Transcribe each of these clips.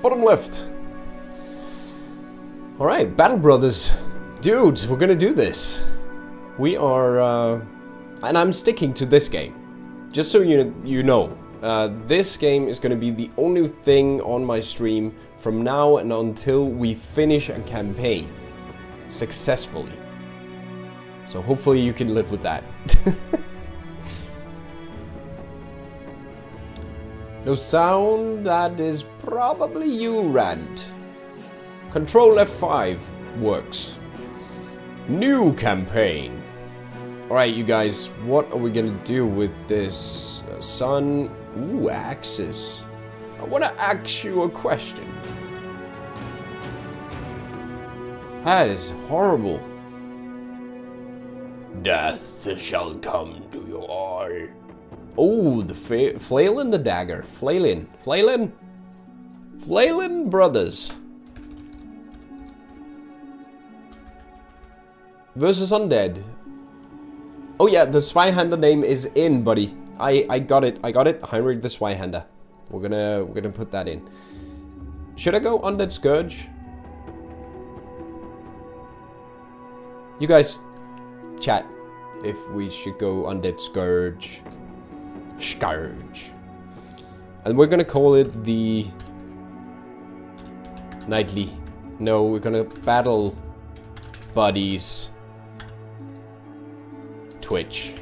bottom left. Alright, Battle Brothers. Dudes, we're gonna do this. We are, and I'm sticking to this game. Just so you know, this game is gonna be the only thing on my stream from now and until we finish a campaign successfully. So hopefully you can live with that. No sound, that is probably you, Rant. Control F5 works. New campaign. Alright, you guys, what are we gonna do with this sun? Ooh, axes. I wanna ask you a question. That is horrible. Death shall come to you all. Oh, the flailing the dagger. Flailing brothers. Versus undead. Oh yeah, the Zweihander name is in, buddy. I got it. Heinrich the Zweihander. We're gonna put that in. Should I go undead scourge? You guys chat if we should go undead scourge. Scourge. And we're gonna call it the nightly. No, we're gonna battle buddies. Twitch.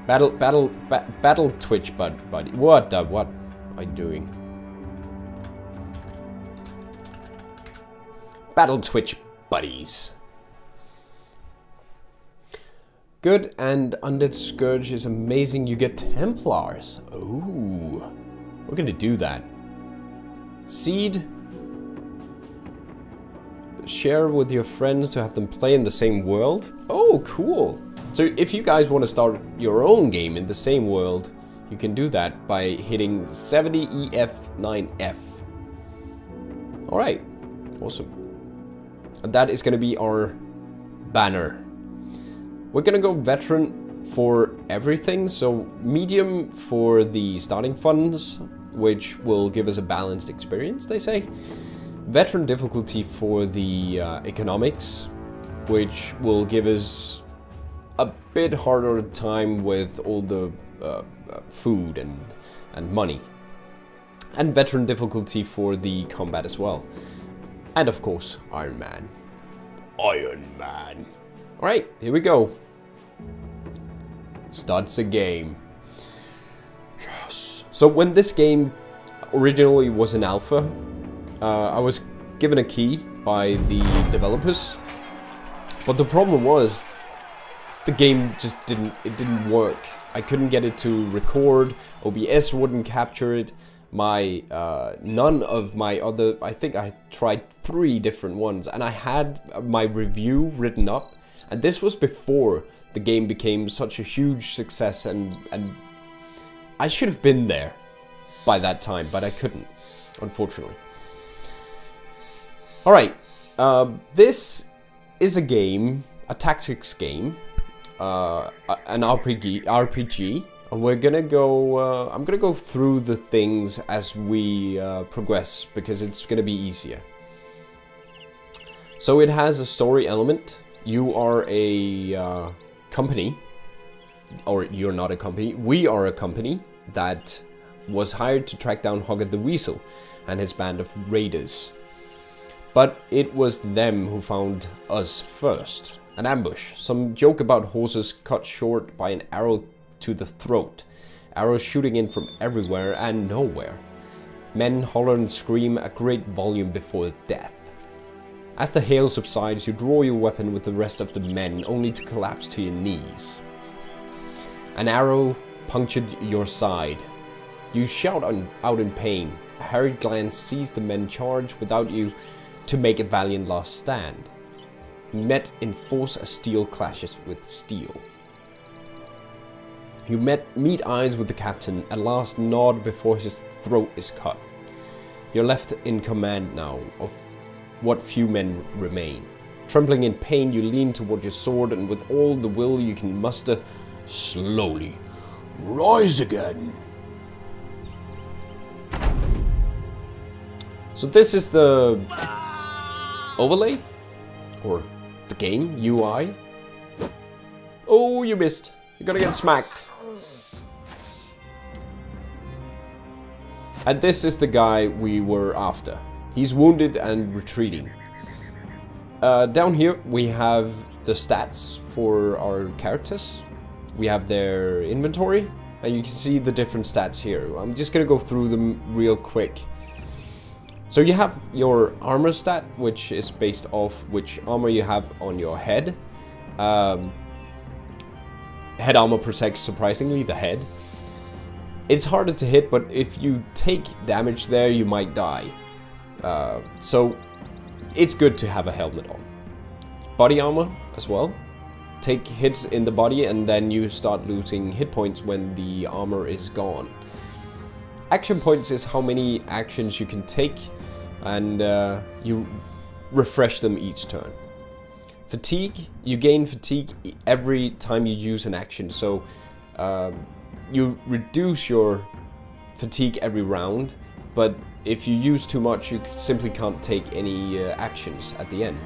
Battle Twitch buddy. What am I doing? Battle Twitch buddies. Good, and Undead Scourge is amazing. You get Templars. Ooh. We're gonna do that. Seed. Share with your friends to have them play in the same world. Oh, cool. So if you guys want to start your own game in the same world, you can do that by hitting 70EF9F. Alright. Awesome. And that is gonna be our banner. We're gonna go veteran for everything, so medium for the starting funds, which will give us a balanced experience, they say. Veteran difficulty for the economics, which will give us a bit harder time with all the food and money. And veteran difficulty for the combat as well. And of course, Iron Man. Iron Man. Alright, here we go. Starts a game. Yes. So when this game originally was an alpha, I was given a key by the developers. But the problem was the game just didn't work. I couldn't get it to record. OBS wouldn't capture it. None of my other, I think I tried 3 different ones, and I had my review written up, and this was before the game became such a huge success, and I should have been there by that time, but I couldn't, unfortunately. Alright, this is a game, a tactics game, an RPG, and we're gonna go, I'm gonna go through the things as we progress, because it's gonna be easier. So it has a story element. You are a company, or you're not a company, we are a company that was hired to track down Hoggett the Weasel and his band of raiders. But it was them who found us first. An ambush. Some joke about horses cut short by an arrow to the throat. Arrows shooting in from everywhere and nowhere. Men holler and scream at great volume before death. As the hail subsides, you draw your weapon with the rest of the men, only to collapse to your knees. An arrow punctured your side. You shout out in pain. A hurried glance sees the men charge without you to make a valiant last stand. Met in force as steel clashes with steel. You meet eyes with the captain, a last nod before his throat is cut. You're left in command now of what few men remain. Trembling in pain, you lean toward your sword, and with all the will you can muster, slowly rise again. So this is the overlay, or the game UI. Oh, you missed. You're gonna get smacked. And this is the guy we were after. He's wounded and retreating. Down here we have the stats for our characters. We have their inventory, and you can see the different stats here. I'm just gonna go through them real quick. So you have your armor stat, which is based off which armor you have on your head. Head armor protects, surprisingly, the head. It's harder to hit, but if you take damage there, you might die. So it's good to have a helmet on. Body armor as well. Take hits in the body and then you start losing hit points when the armor is gone. Action points is how many actions you can take, and you refresh them each turn. Fatigue, you gain fatigue every time you use an action, so you reduce your fatigue every round, but if you use too much, you simply can't take any actions at the end.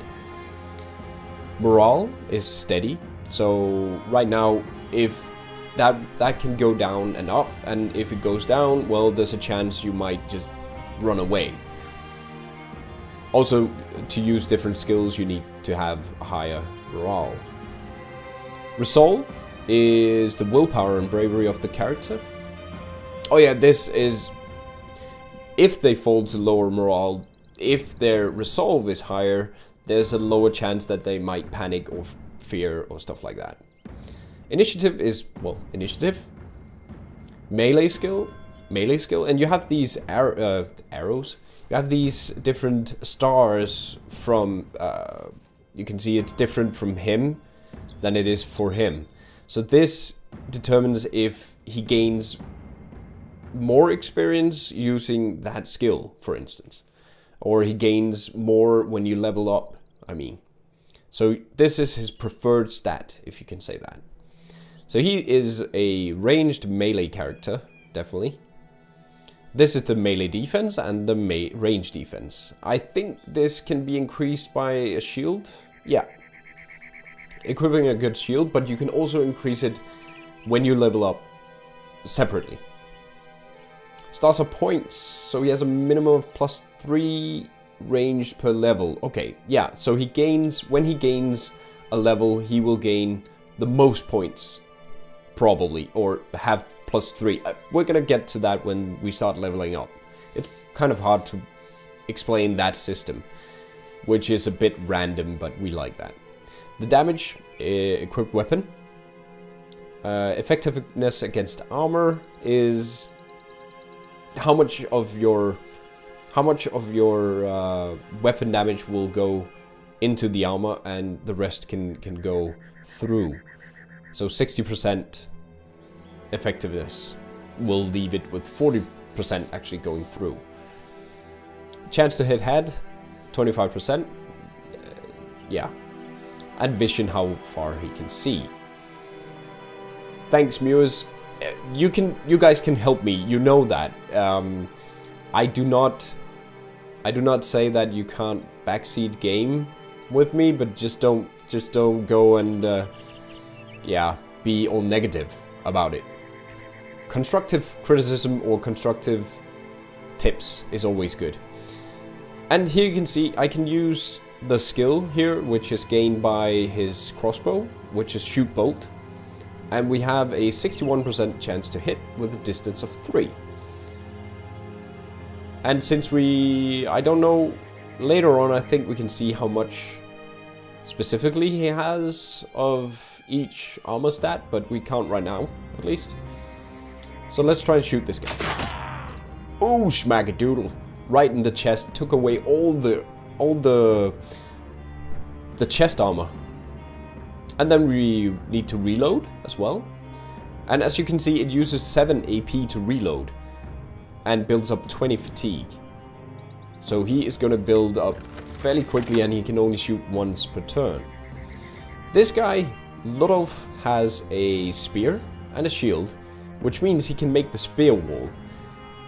Morale is steady, so right now, if that can go down and up, and if it goes down, well, there's a chance you might just run away. Also, to use different skills, you need to have a higher morale. Resolve is the willpower and bravery of the character. Oh yeah, this is if they fall to lower morale. If their resolve is higher, there's a lower chance that they might panic or fear or stuff like that. Initiative is, well, initiative. Melee skill, and you have these arrows. You have these different stars from, you can see it's different from him than it is for him. So this determines if he gains more experience using that skill, for instance. Or he gains more when you level up, I mean. So this is his preferred stat, if you can say that. So he is a ranged melee character, definitely. This is the melee defense and the range defense. I think this can be increased by a shield. Yeah. Equipping a good shield, but you can also increase it when you level up separately. Stars are points, so he has a minimum of +3 range per level. Okay, yeah, so he gains, when he gains a level, he will gain the most points, probably, or have +3. We're gonna get to that when we start leveling up. It's kind of hard to explain that system, which is a bit random, but we like that. The damage, equipped weapon. Effectiveness against armor is how much of your weapon damage will go into the armor and the rest can go through. So 60% effectiveness will leave it with 40% actually going through. Chance to hit head, 25%. Yeah. And vision, how far he can see. Thanks, Muse. You guys can help me. You know that. I do not say that you can't backseat game with me, but just don't go and yeah, be all negative about it. Constructive criticism or constructive tips is always good. And here you can see I can use the skill here, which is gained by his crossbow, which is shoot bolt. And we have a 61% chance to hit with a distance of 3. And since I don't know, later on I think we can see how much specifically he has of each armor stat, but we can't right now, at least. So let's try and shoot this guy. Oh, schmackadoodle. Right in the chest, took away all the chest armor. And then we need to reload as well. And as you can see, it uses 7 AP to reload and builds up 20 fatigue. So he is going to build up fairly quickly, and he can only shoot once per turn. This guy, Ludolf, has a spear and a shield, which means he can make the spear wall.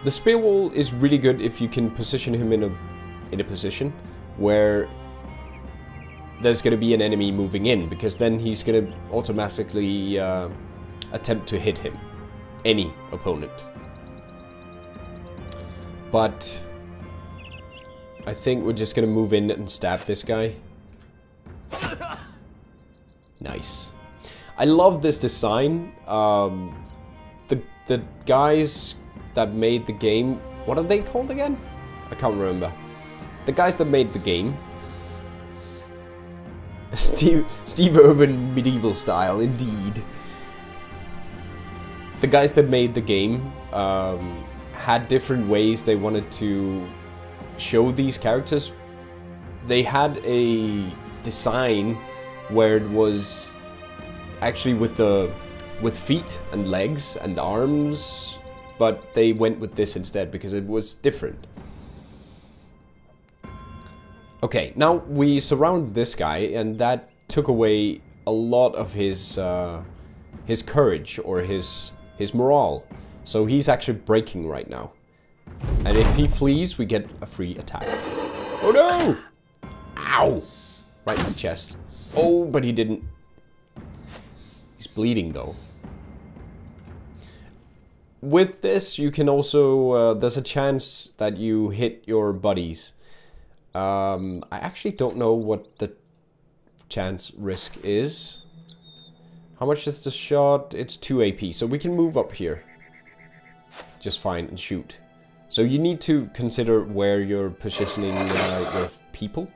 The spear wall is really good if you can position him in a position where there's going to be an enemy moving in, because then he's going to automatically attempt to hit him, any opponent. But I think we're just going to move in and stab this guy. Nice. I love this design. The guys that made the game, what are they called again? I can't remember. The guys that made the game. Steve Irwin medieval style, indeed. The guys that made the game had different ways they wanted to show these characters. They had a design where it was actually with feet and legs and arms, but they went with this instead because it was different. Okay, now we surround this guy, and that took away a lot of his courage or his morale. So he's actually breaking right now. And if he flees, we get a free attack. Oh no! Ow! Right in the chest. Oh, but he didn't. He's bleeding though. With this, you can also, there's a chance that you hit your buddies. I actually don't know what the chance risk is. How much is the shot? It's 2 AP, so we can move up here just fine and shoot. So you need to consider where you're positioning your people.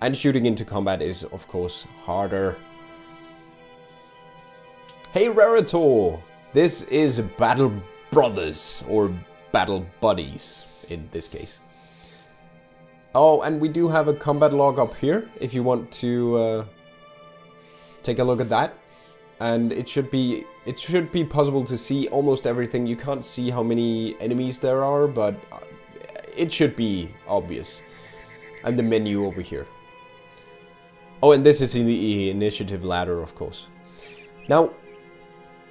And shooting into combat is, of course, harder. Hey, Raritor! This is Battle Brothers, or Battle Buddies, in this case. Oh, and we do have a combat log up here, if you want to take a look at that. And it should be possible to see almost everything. You can't see how many enemies there are, but it should be obvious. And the menu over here. Oh, and this is in the initiative ladder, of course. Now,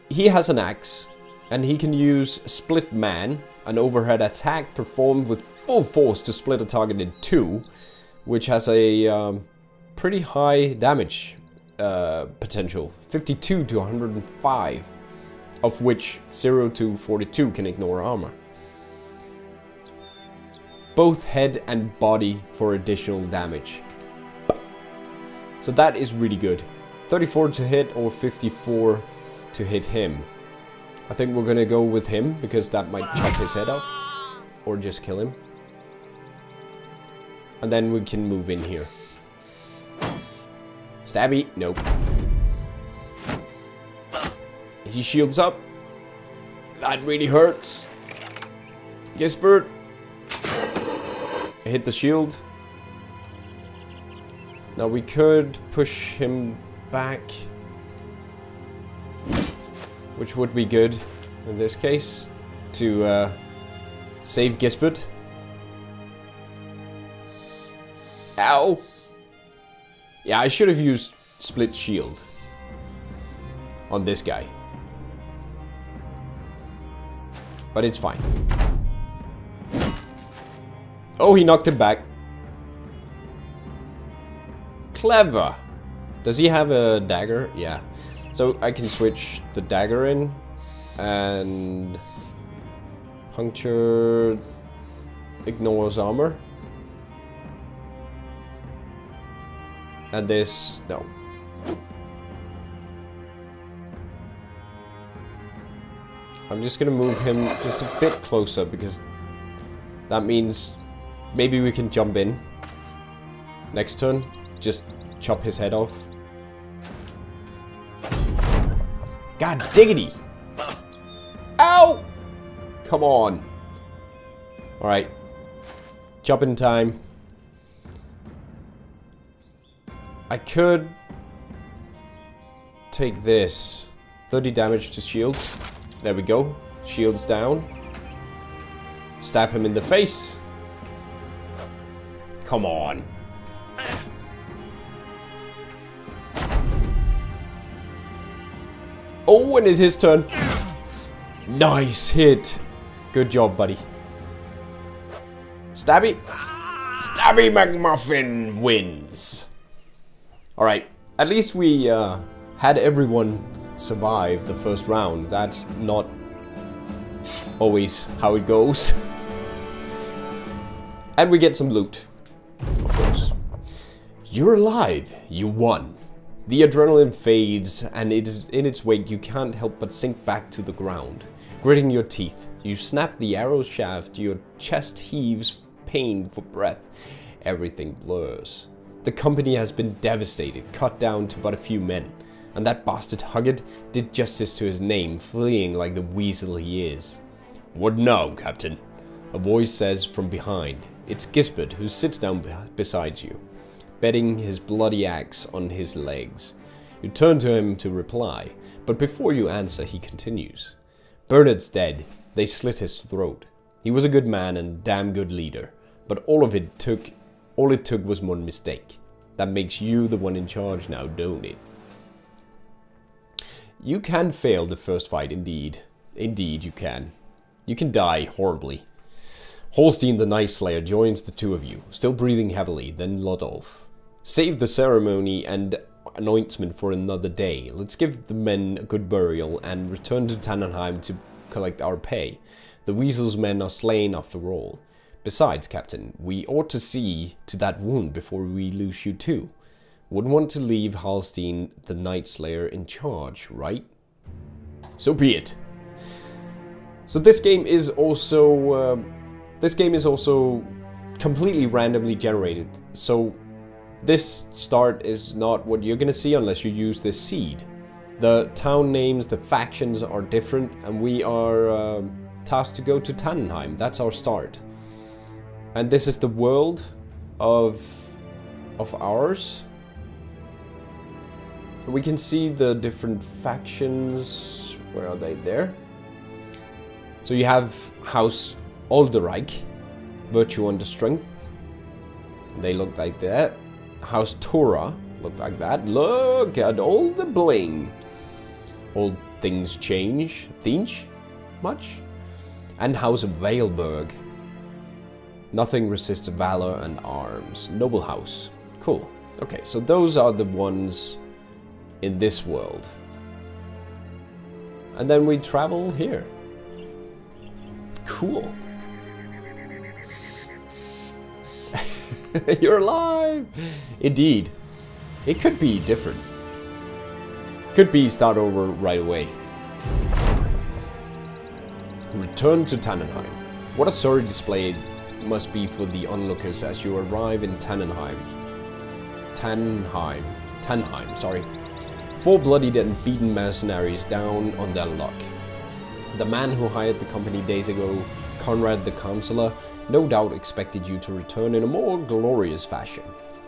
he has an axe, and he can use Split Man, an overhead attack performed with full force to split a target in two, which has a pretty high damage potential, 52 to 105, of which 0 to 42 can ignore armor. Both head and body for additional damage. So that is really good. 34 to hit or 54 to hit him. I think we're gonna go with him because that might chop his head off. Or just kill him. And then we can move in here. Stabby, nope. He shields up. That really hurts. Gisbert. I hit the shield. Now we could push him back, which would be good in this case, to save Gisbert. Ow! Yeah, I should have used split shield on this guy. But it's fine. Oh, he knocked him back. Clever. Does he have a dagger? Yeah. So I can switch the dagger in and puncture ignores armor. And this, no. I'm just gonna move him just a bit closer because that means maybe we can jump in next turn. Just chop his head off. God diggity! Ow! Come on. Alright. Chop in time. I could take this. 30 damage to shields. There we go. Shields down. Stab him in the face. Come on. Oh, and it's his turn. Nice hit. Good job, buddy. Stabby. Stabby McMuffin wins. Alright, at least we had everyone survive the first round. That's not always how it goes. And we get some loot, of course. You're alive. You won. The adrenaline fades, and in its wake you can't help but sink back to the ground. Gritting your teeth, you snap the arrow shaft, your chest heaves, pain for breath. Everything blurs. The company has been devastated, cut down to but a few men. And that bastard Huggett did justice to his name, fleeing like the weasel he is. What now, Captain? A voice says from behind. It's Gisbert, who sits down beside you, bedding his bloody axe on his legs. You turn to him to reply, but before you answer, he continues. Bernard's dead. They slit his throat. He was a good man and a damn good leader, but all it took was one mistake. That makes you the one in charge now, don't it? You can fail the first fight, indeed. Indeed, you can. You can die horribly. Holstein the Night Slayer joins the two of you, still breathing heavily, then Lodolf. Save the ceremony and anointment for another day. Let's give the men a good burial and return to Tannenheim to collect our pay. The Weasel's men are slain after all. Besides, Captain, we ought to see to that wound before we lose you too. Wouldn't want to leave Holstein the Night Slayer in charge, right? So be it. So this game is also completely randomly generated. So this start is not what you're gonna see unless you use this seed. The town names, the factions are different, and we are tasked to go to Tannenheim. That's our start. And this is the world of ours. We can see the different factions. Where are they? There. So you have House Olderreich, Virtue under Strength. They look like that. House Tora look like that. Look at all the bling. Old things change. Think much? And House of Veilberg. Nothing resists valor and arms. Noble House. Cool. Okay, so those are the ones in this world. And then we travel here. Cool. You're alive! Indeed. It could be different. Could be start over right away. Return to Tannenheim. What a sorry display it must be for the onlookers as you arrive in Tannenheim. Tannheim, sorry. 4 bloodied and beaten mercenaries down on their luck. The man who hired the company days ago, Conrad the Counselor, no doubt expected you to return in a more glorious fashion.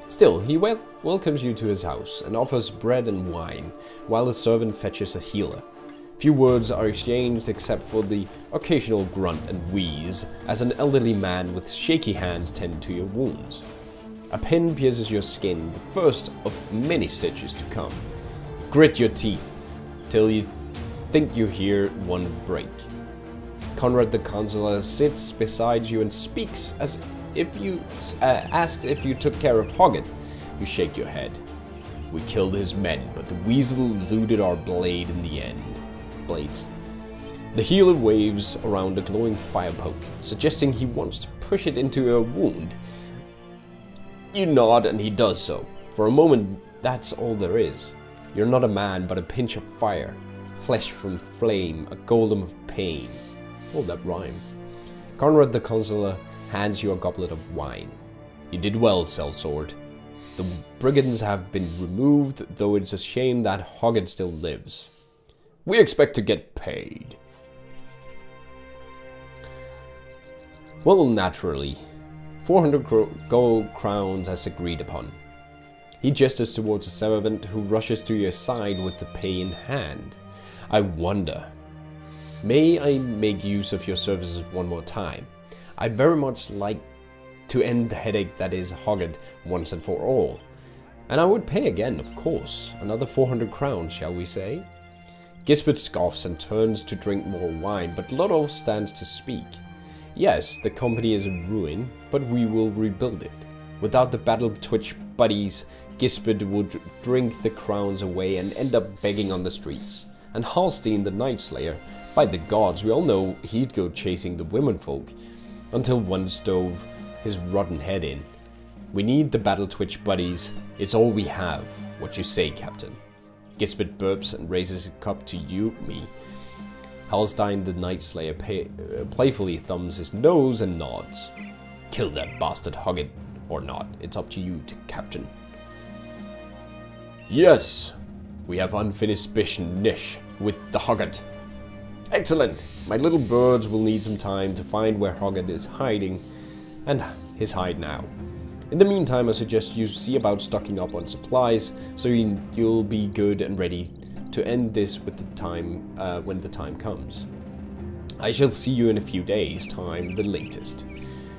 Still, he welcomes you to his house and offers bread and wine, while the servant fetches a healer. Few words are exchanged except for the occasional grunt and wheeze as an elderly man with shaky hands tend to your wounds. A pin pierces your skin, the first of many stitches to come. Grit your teeth till you think you hear one break. Conrad the Consular sits beside you and speaks as if you asked if you took care of Hoggett. You shake your head. We killed his men, but the weasel looted our blade in the end. Blades. The healer waves around a glowing fire poke, suggesting he wants to push it into a wound. You nod and he does so. For a moment, that's all there is. You're not a man, but a pinch of fire. Flesh from flame, a golem of pain. Oh, that rhyme. Conrad the Consular hands you a goblet of wine. You did well, sellsword. The brigands have been removed, though it's a shame that Hoggett still lives. We expect to get paid. Well, naturally. 400 gold crowns as agreed upon. He gestures towards a servant who rushes to your side with the pay in hand. I wonder. May I make use of your services one more time? I'd very much like to end the headache that is Hoggett once and for all. And I would pay again, of course. Another 400 crowns, shall we say? Gisbert scoffs and turns to drink more wine, but Ludolf stands to speak. Yes, the company is in ruin, but we will rebuild it. Without the Battle Twitch buddies, Gisbert would drink the crowns away and end up begging on the streets. And Halstein the Night Slayer, by the gods, we all know he'd go chasing the womenfolk, until one stove his rotten head in. We need the Battle Twitch buddies, it's all we have. What you say, Captain? Gisbert burps and raises a cup to you, me. Halstein the Night Slayer playfully thumbs his nose and nods. Kill that bastard, hug it or not, it's up to you, Captain. Yes, we have unfinished business with the Hogget. Excellent! My little birds will need some time to find where Hogget is hiding, and his hide now. In the meantime, I suggest you see about stocking up on supplies, so you'll be good and ready to end this with the time when the time comes. I shall see you in a few days' time, the latest.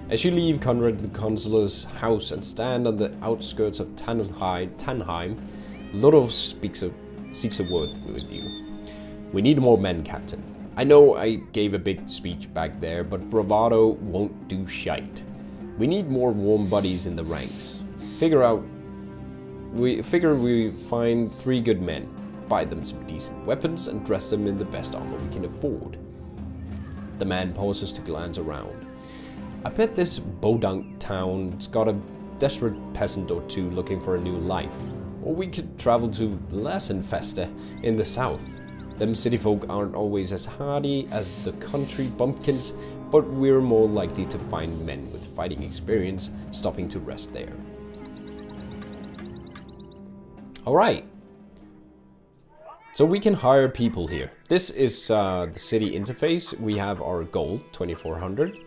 As you leave Conrad the Consular's house and stand on the outskirts of Tannheim, Ludolf seeks a word with you. We need more men, Captain. I know I gave a big speech back there, but bravado won't do shite. We need more warm buddies in the ranks. We find 3 good men, buy them some decent weapons, and dress them in the best armor we can afford. The man pauses to glance around. I bet this Bodunk town's got a desperate peasant or two looking for a new life. Or we could travel to Lassenfeste in the south. Them city folk aren't always as hardy as the country bumpkins, but we're more likely to find men with fighting experience stopping to rest there. Alright. So we can hire people here. This is the city interface. We have our gold, 2400.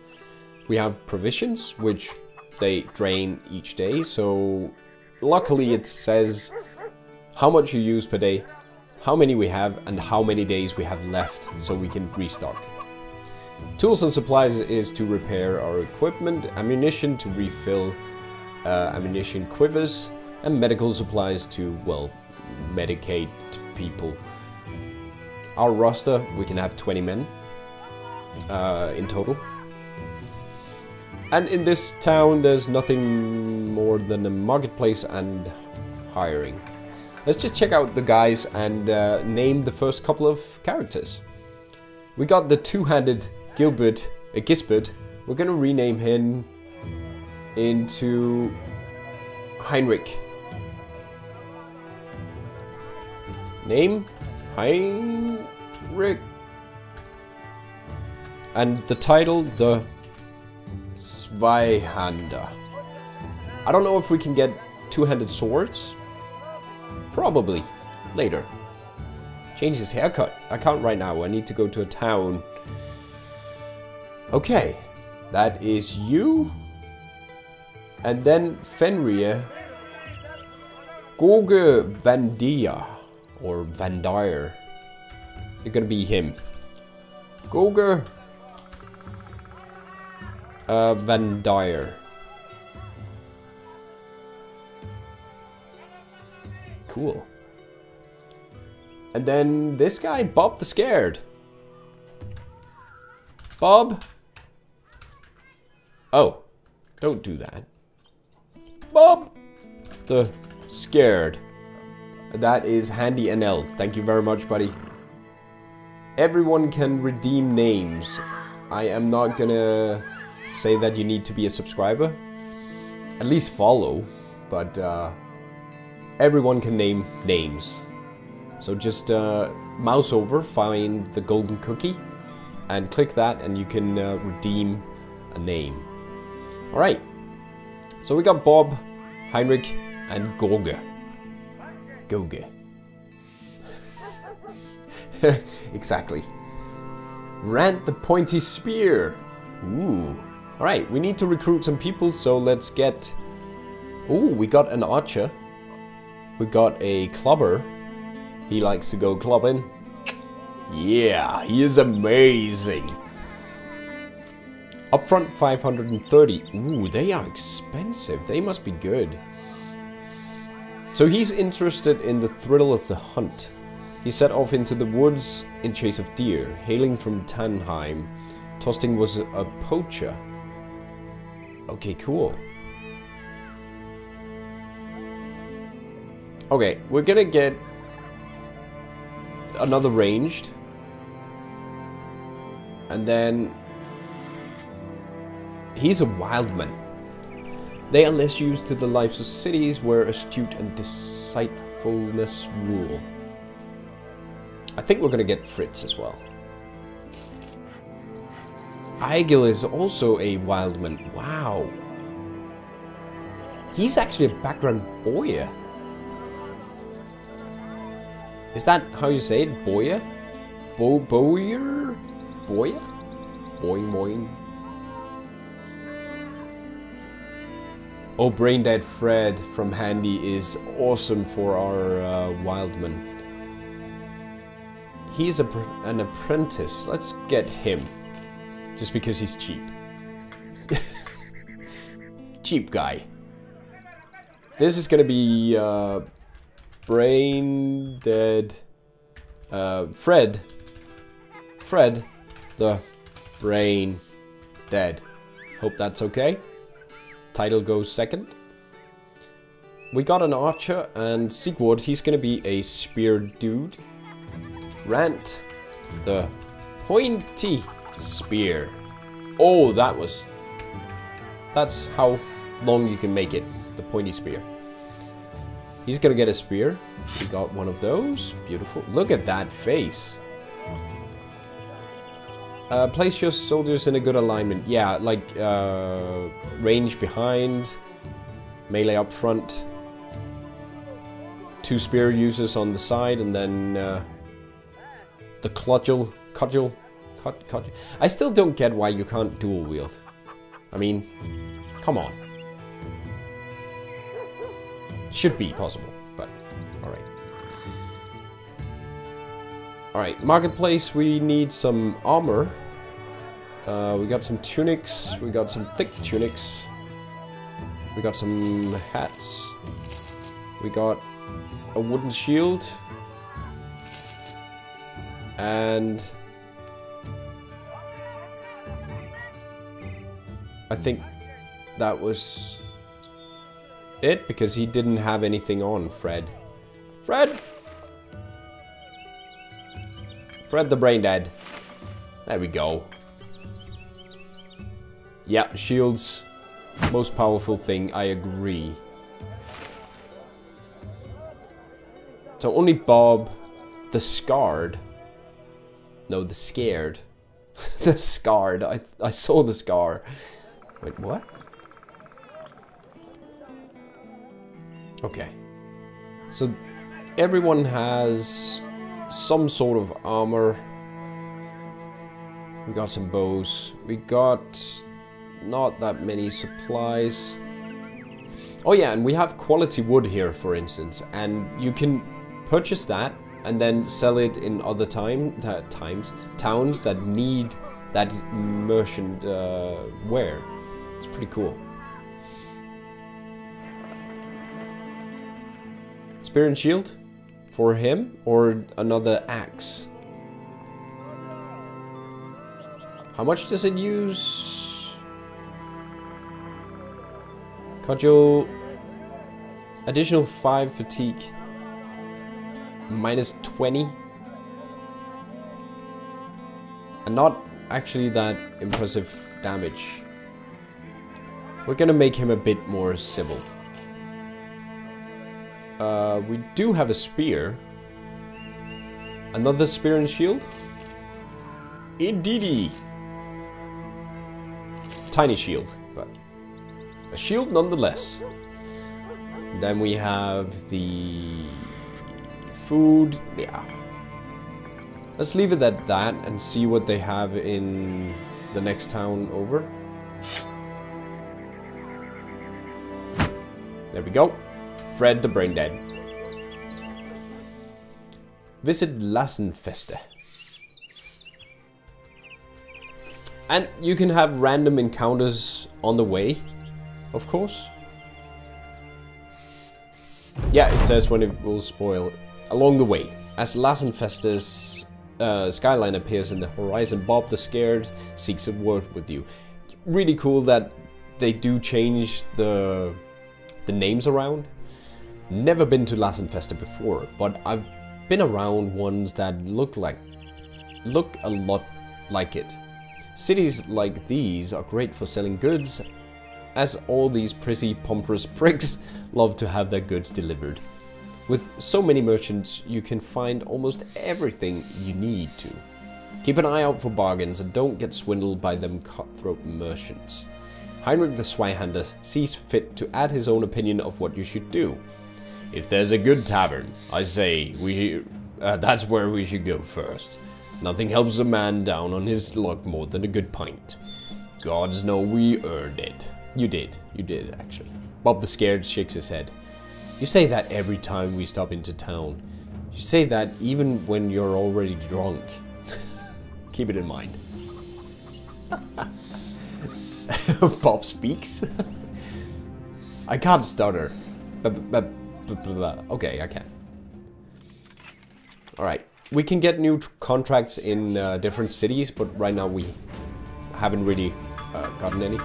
We have provisions, which they drain each day, so luckily it says how much you use per day, how many we have, and how many days we have left, so we can restock. Tools and supplies is to repair our equipment, ammunition to refill ammunition quivers, and medical supplies to, well, medicate people. Our roster, we can have 20 men in total. And in this town, there's nothing more than a marketplace and hiring. Let's just check out the guys and name the first couple of characters. We got the two-handed Gisbert. We're gonna rename him into Heinrich. Name? Heinrich. And the title, the Zweihander. I don't know if we can get two-handed swords. Probably. Later. Change his haircut. I can't right now. I need to go to a town. Okay. That is you. And then Fenrir. Goge Vandia. Or Vandire. You're gonna be him. Goge Vandire. Cool. And then this guy, Bob the Scared. Bob. Oh, don't do that. Bob the Scared. That is Handy NL. Thank you very much, buddy. Everyone can redeem names. I am not gonna say that you need to be a subscriber. At least follow. But everyone can name names. So just mouse over, find the golden cookie, and click that, and you can redeem a name. Alright. So we got Bob, Heinrich, and Goge. Goge. Exactly. Rant the Pointy Spear. Ooh. Alright, we need to recruit some people, so let's get... Ooh, we got an archer. We got a clubber. He likes to go clubbing. Yeah, he is amazing. Upfront 530. Ooh, they are expensive. They must be good. So he's interested in the thrill of the hunt. He set off into the woods in chase of deer. Hailing from Mordheim, Tostig was a poacher. Okay, cool. Okay, we're gonna get another ranged. And then he's a wildman. They are less used to the lives of cities where astute and deceitfulness rule. I think we're gonna get Fritz as well. Eigil is also a wildman. Wow. He's actually a background boyer. Is that how you say it? Boyer? Boyer? Boyer? Boing boing. Oh, Brain Dead Fred from Handy is awesome for our wildman. He's an apprentice. Let's get him. Just because he's cheap. Cheap guy. This is gonna be Brain Dead Fred. Fred the Brain Dead. Hope that's okay. Title goes second. We got an archer and Sigurd, he's gonna be a spear dude. Rant the pointy spear. Oh, that's how long you can make it. The pointy spear. He's gonna get a spear. We got one of those. Beautiful. Look at that face. Place your soldiers in a good alignment. Yeah, like range behind, melee up front, 2 spear users on the side, and then the cudgel. I still don't get why you can't dual wield. I mean, come on. Should be possible, but alright. Alright, marketplace, we need some armor. We got some tunics, we got some thick tunics. We got some hats. We got a wooden shield. And I think that was it, because he didn't have anything on, Fred. Fred the Brain Dead. There we go. Yeah, shields, most powerful thing, I agree. So only Bob, the Scarred. No, the Scared. The Scarred. I saw the scar. Wait, what? Okay. So everyone has some sort of armor. We got some bows. We got not that many supplies. Oh yeah, and we have quality wood here, for instance, and you can purchase that and then sell it in other towns that need that merchant ware. It's pretty cool. Spear and shield for him, or another axe. How much does it use? Cudgel. Additional 5 fatigue. Minus 20. And not actually that impressive damage. We're gonna make him a bit more civil. We do have a spear. Another spear and shield. Indeedy. Tiny shield, but a shield nonetheless. Then we have the food. Yeah. Let's leave it at that and see what they have in the next town over. There we go. Fred the Brain Dead. Visit Lassenfeste. And you can have random encounters on the way, of course. Yeah, it says when it will spoil along the way. As Lassenfester's skyline appears in the horizon, Bob the Scared seeks a word with you. It's really cool that they do change the names around. Never been to Lassenfester before, but I've been around ones that look a lot like it. Cities like these are great for selling goods, as all these prissy, pompous pricks love to have their goods delivered. With so many merchants, you can find almost everything you need to. Keep an eye out for bargains and don't get swindled by them cutthroat merchants. Heinrich the Zweihander sees fit to add his own opinion of what you should do. If there's a good tavern, I say that's where we should go first. Nothing helps a man down on his luck more than a good pint. Gods know we earned it. You did actually. Bob the Scared shakes his head. You say that every time we stop into town. You say that even when you're already drunk. Keep it in mind. Bob speaks. I can't stutter. Okay, I can. Alright. We can get new contracts in different cities, but right now we haven't really gotten any.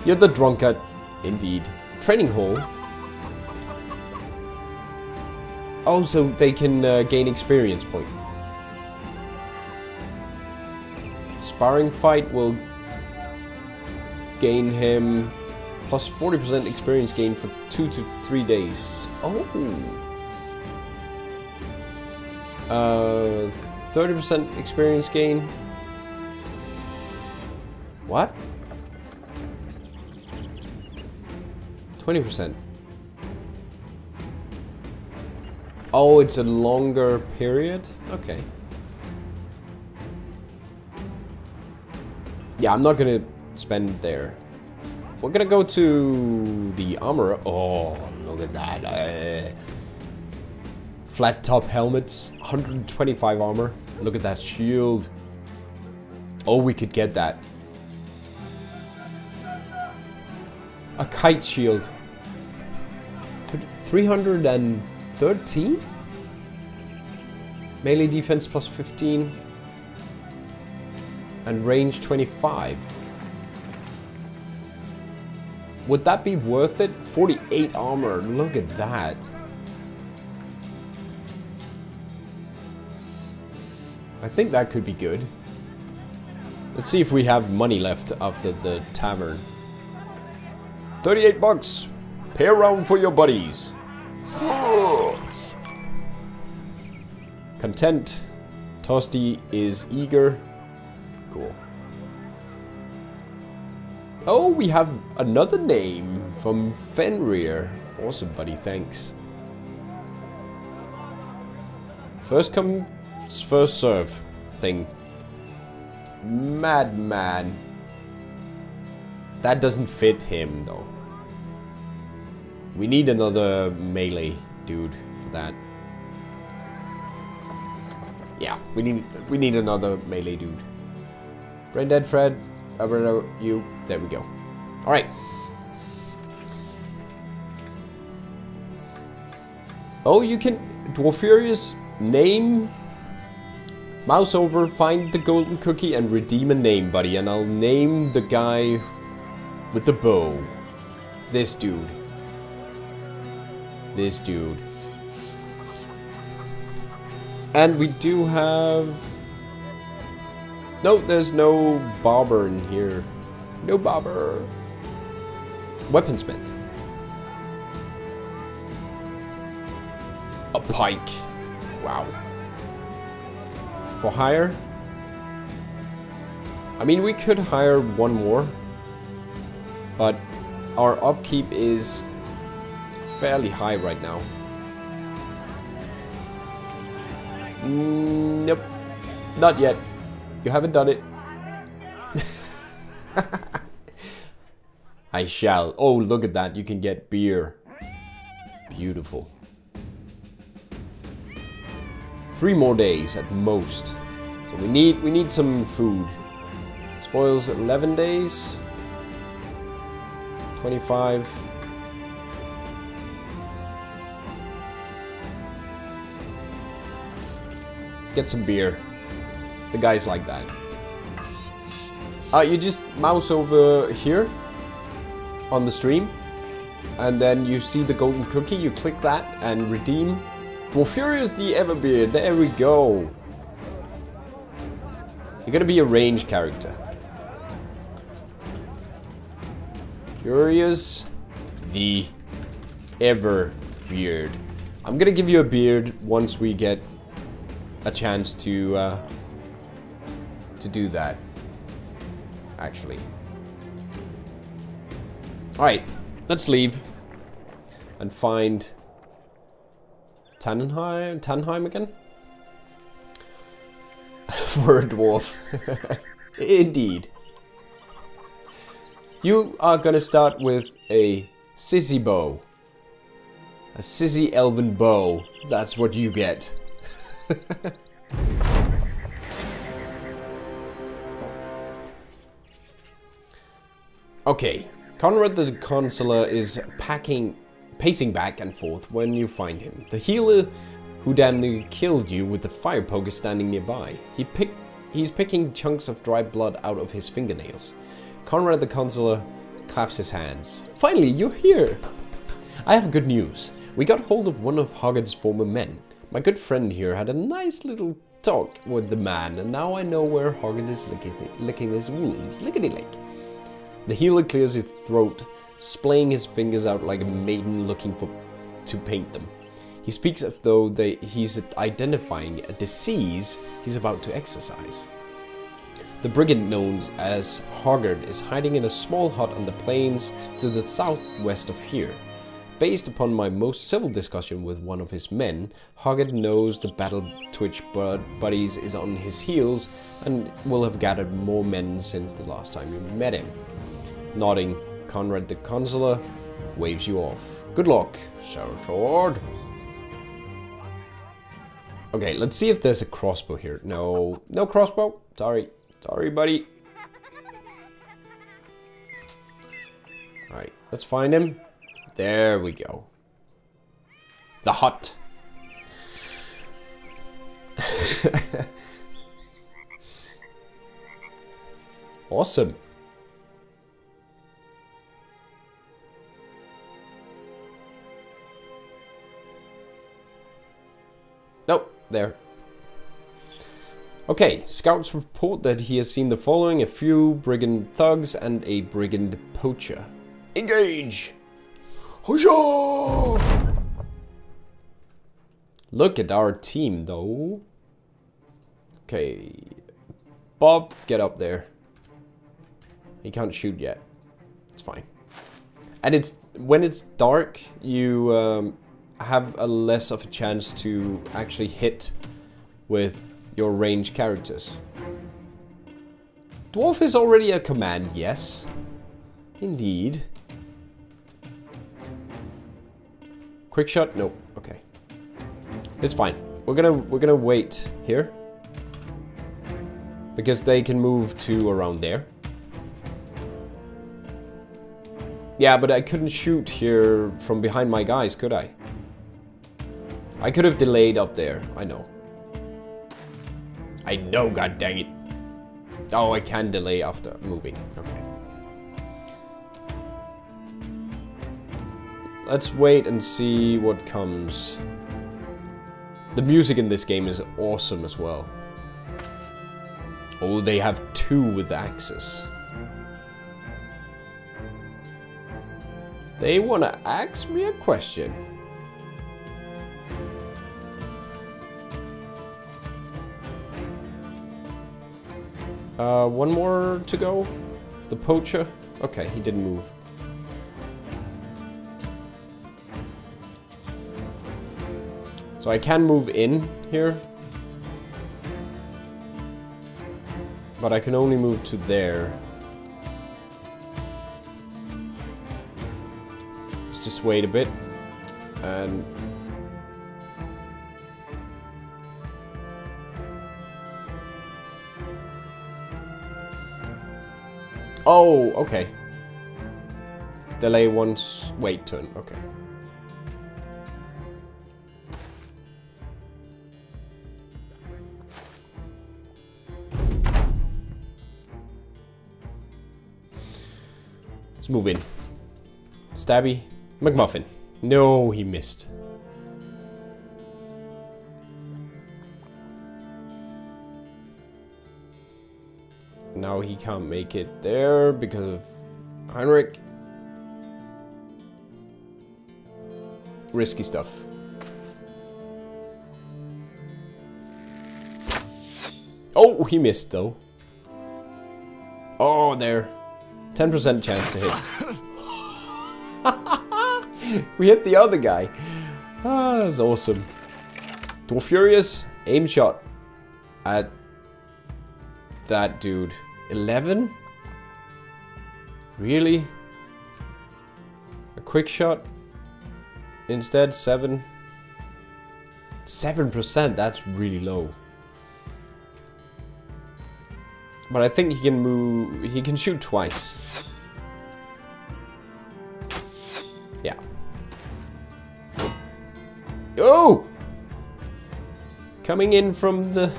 You're the drunkard. Indeed. Training hall. Oh, so they can gain experience point. Sparring fight will gain him plus 40% experience gain for 2 to 3 days. Oh. 30% experience gain. What? 20%. Oh, it's a longer period? Okay. Yeah, I'm not gonna spend there. We're gonna go to the armor. Oh, look at that. Flat top helmets, 125 armor. Look at that shield. Oh, we could get that. A kite shield. 313? Melee defense plus 15. And range 25. Would that be worth it? 48 armor, look at that. I think that could be good. Let's see if we have money left after the tavern. 38 bucks. Pay around for your buddies. Content. Toasty is eager. Cool. Oh, we have another name from Fenrir. Awesome, buddy. Thanks. First come, first serve thing. Madman. That doesn't fit him, though. We need another melee dude for that. Yeah, we need another melee dude. Brain dead Fred. You. There we go. All right. Oh, you can Dwarfurious name. Mouse over, find the golden cookie and redeem a name, buddy. And I'll name the guy with the bow. This dude. This dude. And we do have... No, there's no barber in here. No barber. Weaponsmith. A pike. Wow. For hire? I mean, we could hire one more. But our upkeep is fairly high right now. Nope. Not yet. You haven't done it. I shall. Oh, look at that. You can get beer. Beautiful. 3 more days at most. So we need some food. Spoils 11 days. 25. get some beer. The guy's like that. You just mouse over here on the stream, and then you see the golden cookie. You click that and redeem Dwarfurious the Everbeard. There we go. You're gonna be a range character. Furious the Everbeard. I'm gonna give you a beard once we get a chance to do that. Actually. Alright, let's leave and find Tannheim again? For a dwarf. Indeed. You are gonna start with a sissy bow. A sissy elven bow. That's what you get. Okay, Conrad the Consular is pacing back and forth when you find him. The healer who damn near killed you with the fire poke is standing nearby. He's picking chunks of dry blood out of his fingernails. Conrad the Consular claps his hands. Finally, you're here! I have good news. We got hold of one of Hoggard's former men. My good friend here had a nice little talk with the man, and now I know where Hoggard is licking his wounds. Lickety-lick. The healer clears his throat, splaying his fingers out like a maiden looking to paint them. He speaks as though he's identifying a disease he's about to exorcise. The brigand known as Hoggard is hiding in a small hut on the plains to the southwest of here. Based upon my most civil discussion with one of his men, Hoggard knows the battle twitch buddies is on his heels and will have gathered more men since the last time you met him. Nodding, Conrad the Consular waves you off. Good luck, Sword. Okay, let's see if there's a crossbow here. No, no crossbow. Sorry, buddy. Alright, let's find him. There we go. The hut. Awesome. Nope, there. Okay, scouts report that he has seen the following: a few brigand thugs and a brigand poacher. Engage! Hoo-yah! Look at our team, though. Okay, Bob, get up there. He can't shoot yet. It's fine. And when it's dark, you have a less of a chance to actually hit with your ranged characters. Dwarf is already a command, yes. Indeed. Quick shot? Nope. Okay. It's fine. We're gonna wait here. Because they can move to around there. Yeah, but I couldn't shoot here from behind my guys, could I? I could have delayed up there. I know. I know, god dang it. Oh, I can delay after moving. Okay. Let's wait and see what comes. The music in this game is awesome as well. Oh, they have two with axes. They wanna ask me a question. One more to go. The poacher. Okay, he didn't move. So I can move in here. But I can only move to there. Let's just wait a bit. And... oh, okay. Delay once, wait turn, okay. Let's move in. Stabby. McMuffin. No, he missed. Now he can't make it there because of Heinrich. Risky stuff. Oh, he missed though. Oh, there. 10% chance to hit. We hit the other guy. Ah, that's awesome. Dwarf Furious, aim shot at that dude. 11? Really? A quick shot? Instead, 7. 7%, that's really low. But I think he can move, he can shoot twice. Yeah. Oh! Coming in from the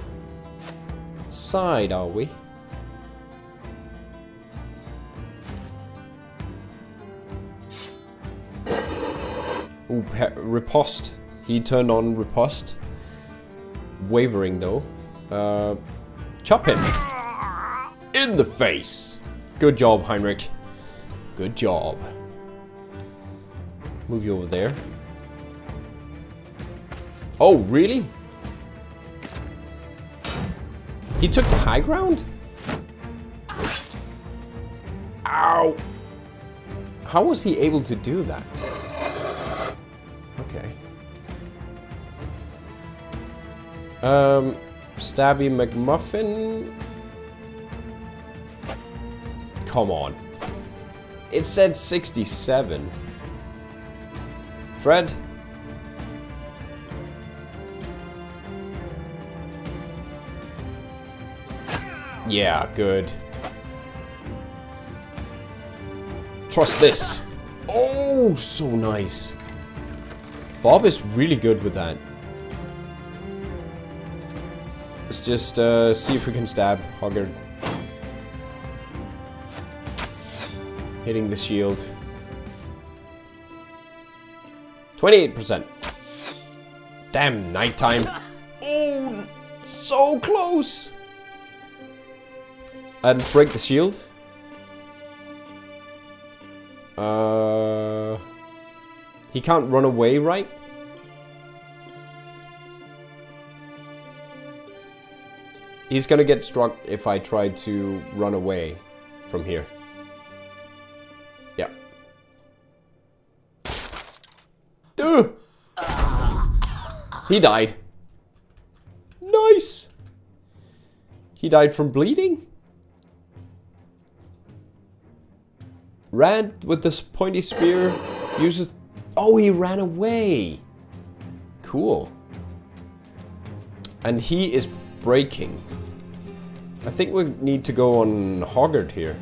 side, are we? Ooh, riposte. He turned on riposte. Wavering though. Chop him. In the face. Good job, Heinrich. Good job. Move you over there. Oh, really? He took the high ground? Ow! How was he able to do that? Okay. Stabby McMuffin. Come on. It said 67. Fred? Yeah, good. Trust this. Oh, so nice. Bob is really good with that. Let's just see if we can stab Hoggard. Hitting the shield. 28%. Damn, nighttime. Oh, so close. And break the shield. He can't run away, right? He's gonna get struck if I try to run away from here. Yeah. He died. Nice. He died from bleeding? Ran with this pointy spear. Uses... Oh, he ran away. Cool. And he is breaking. I think we need to go on Hoggard here.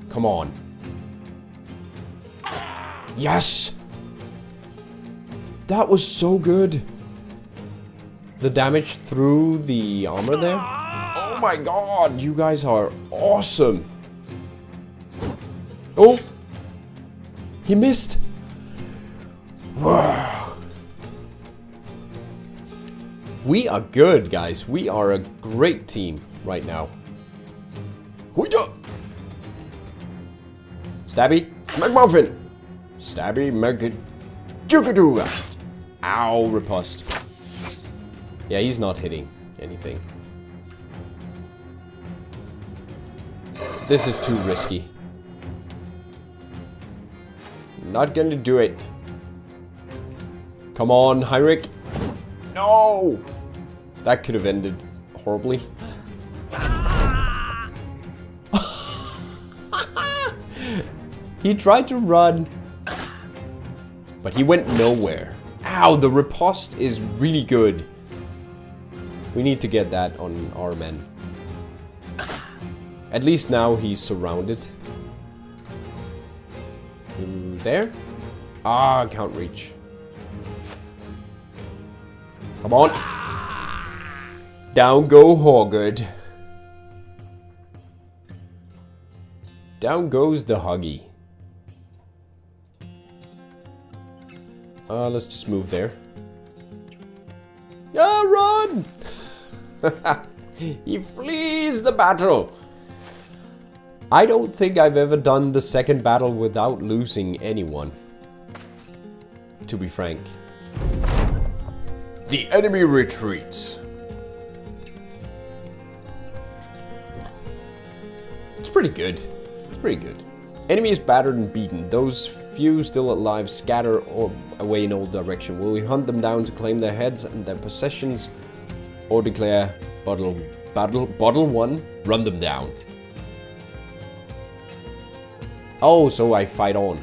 Come on. Yes! That was so good. The damage through the armor there. Oh my god, you guys are awesome. Oh! He missed. Wow. We are good, guys. We are a great team right now. Stabby McMuffin. Stabby McJugadoo. Ow, riposte. Yeah, he's not hitting anything. This is too risky. Not gonna do it. Come on, Heinrich. No! That could have ended horribly. He tried to run, but he went nowhere. Ow, the riposte is really good. We need to get that on our men. At least now he's surrounded. There? Ah, can't reach. Come on. Down go Hoggard. Down goes the Huggy. Let's just move there. Ah, run! He flees the battle. I don't think I've ever done the second battle without losing anyone. To be frank. The enemy retreats. It's pretty good. It's pretty good. Enemy is battered and beaten. Those few still alive scatter away in all directions. Will we hunt them down to claim their heads and their possessions, or declare battle one? Run them down. Oh, so I fight on.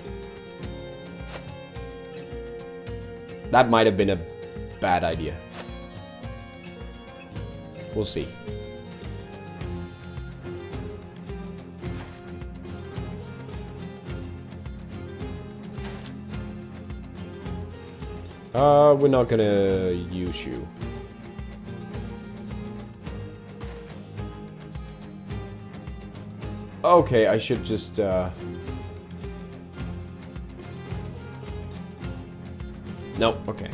That might have been a bad idea. We'll see. We're not gonna use you. Okay, I should just, No, okay.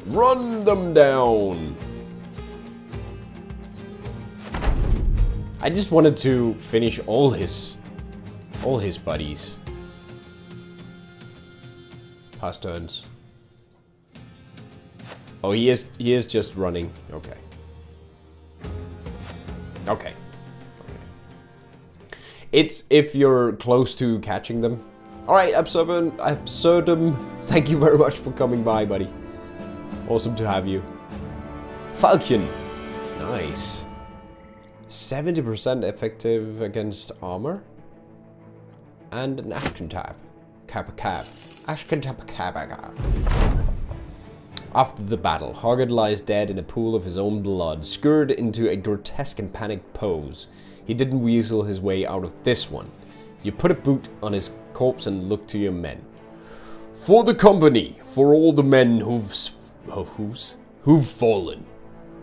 Run them down! I just wanted to finish all his buddies. Pass turns. Oh, he is just running. Okay. Okay. It's if you're close to catching them. Alright, Absurdum, thank you very much for coming by, buddy. Awesome to have you. Falcon. Nice. 70% effective against armor. And an action tab. Action tab. After the battle, Hoggett lies dead in a pool of his own blood, skewered into a grotesque and panicked pose. He didn't weasel his way out of this one. You put a boot on his corpse and look to your men. For the company, for all the men who've fallen.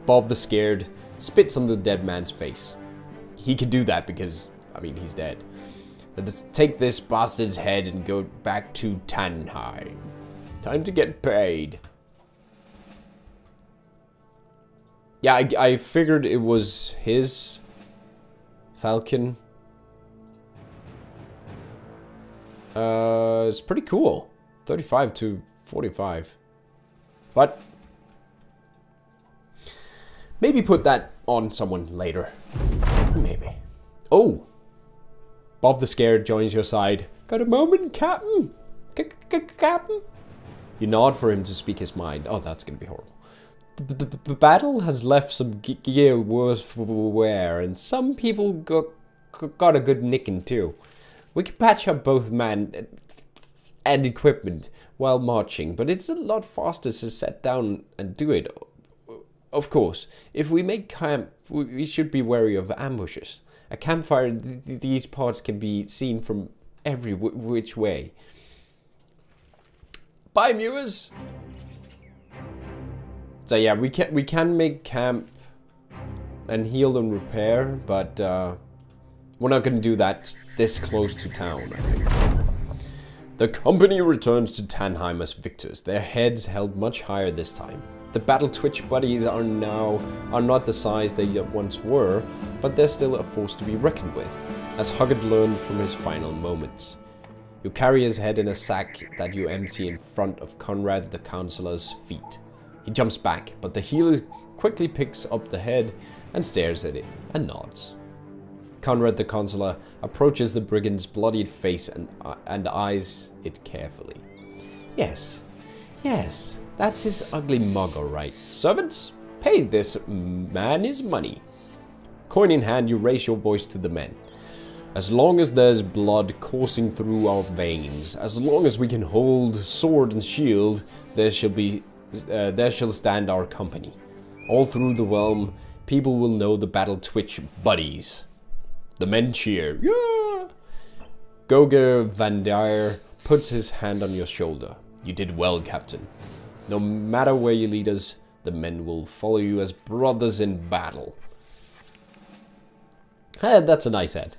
Bob the Scared spits on the dead man's face. He can do that because, I mean, he's dead. Let's take this bastard's head and go back to Tannheim. Time to get paid. Yeah, I figured it was his Falcon. It's pretty cool. 35 to 45. But maybe put that on someone later. Maybe. Oh! Bob the Scared joins your side. Got a moment, Captain? Captain? You nod for him to speak his mind. Oh, that's gonna be horrible. The battle has left some gear worse for wear, and some people got a good nicking too. We can patch up both man and equipment while marching, but it's a lot faster to set down and do it. Of course, if we make camp, we should be wary of ambushes. A campfire in these parts can be seen from every which way. Bye, viewers! So yeah, we can make camp and heal and repair, but we're not going to do that this close to town, I think. The company returns to Tannheim as victors, their heads held much higher this time. The Battle Twitch buddies are not the size they once were, but they're still a force to be reckoned with, as Hoggett learned from his final moments. You carry his head in a sack that you empty in front of Conrad the Counselor's feet. He jumps back, but the healer quickly picks up the head and stares at it and nods. Conrad the Counselor approaches the brigand's bloodied face and eyes it carefully. Yes, that's his ugly mug, all right. Servants, pay this man his money. Coin in hand, you raise your voice to the men. As long as there's blood coursing through our veins, as long as we can hold sword and shield, there shall stand our company. All through the realm, people will know the Battle Twitch buddies. The men cheer. Yeah! Goger Van Dyer puts his hand on your shoulder. You did well, Captain. No matter where you lead us, the men will follow you as brothers in battle. That's a nice ad.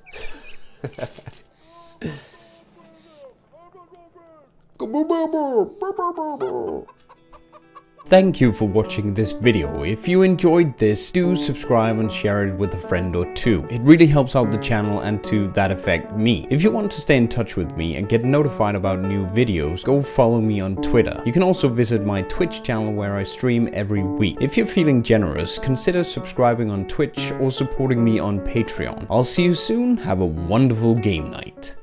Thank you for watching this video. If you enjoyed this, do subscribe and share it with a friend or two. It really helps out the channel and to that effect me. If you want to stay in touch with me and get notified about new videos, go follow me on Twitter. You can also visit my Twitch channel where I stream every week. If you're feeling generous, consider subscribing on Twitch or supporting me on Patreon. I'll see you soon. Have a wonderful game night.